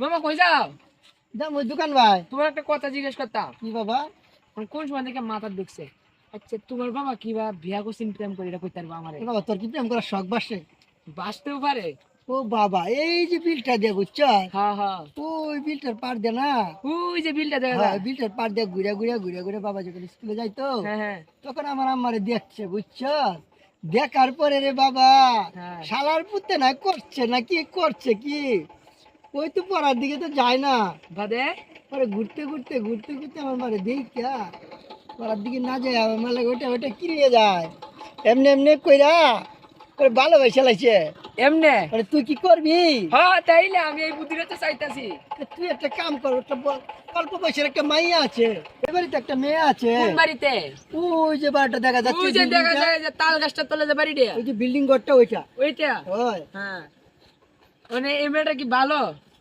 মামা কই যাও? যাম ওই দোকান ভাই। তোমার একটা কথা জিজ্ঞেস করতাম। কি বাবা? কোন সময় থেকে মাথা ঢুকছে? আচ্ছা তোমার বাবা কিবা বিয়া করছেন প্রেম করে এটা কইতে পারবা আমারে? এ বাবা তোর কি প্রেম করার শখ বাসে? বাঁচতেও পারে। ও বাবা এই যে বিলটা দিয়ে বুঝছ, হ্যাঁ হ্যাঁ, ওই বিলটার পার দিয়ে না, ওই যে বিলটা দেখা হ্যাঁ যায়। বিলটার পার দিয়ে ঘুরে ঘুরে ঘুরে ঘুরে বাবা যখন স্কুলে যাইতো হ্যাঁ হ্যাঁ তখন আমার আম্মারে দেখছে বুঝছ। দেখার পরে রে বাবা হ্যাঁ। শালার পুতে না করছে না কি করছে কি, ওই তো পড়ার দিকে তো যায় না। বাদে পরে ঘুরতে ঘুরতে ঘুরতে ঘুরতে আমার মারে দেখা পড়ার দিকে না যায়, আমার মালে ওটা ওটা কিনে যায় এমনি এমনি কইরা পরে ভালোবাসা লাগছে। এমনে? পরে তুই কি করবি? হ্যাঁ তাইলে আমি এই বুদ্ধিটা তো চাইতাছি। তুই একটা কাম কর, একটা অল্প বয়সের একটা মাইয়া আছে, এবারে তো একটা মেয়ে আছে। কোন বাড়িতে? ওই যে বাড়িটা দেখা যাচ্ছে, ওই যে দেখা buildingটা, যায় যে তাল গাছটা তলে যে বাড়িটা। ওই যে বিল্ডিং ঘরটা ওইটা। ওইটা? ওই হ্যাঁ। মানে এই মেয়েটা কি ভালো?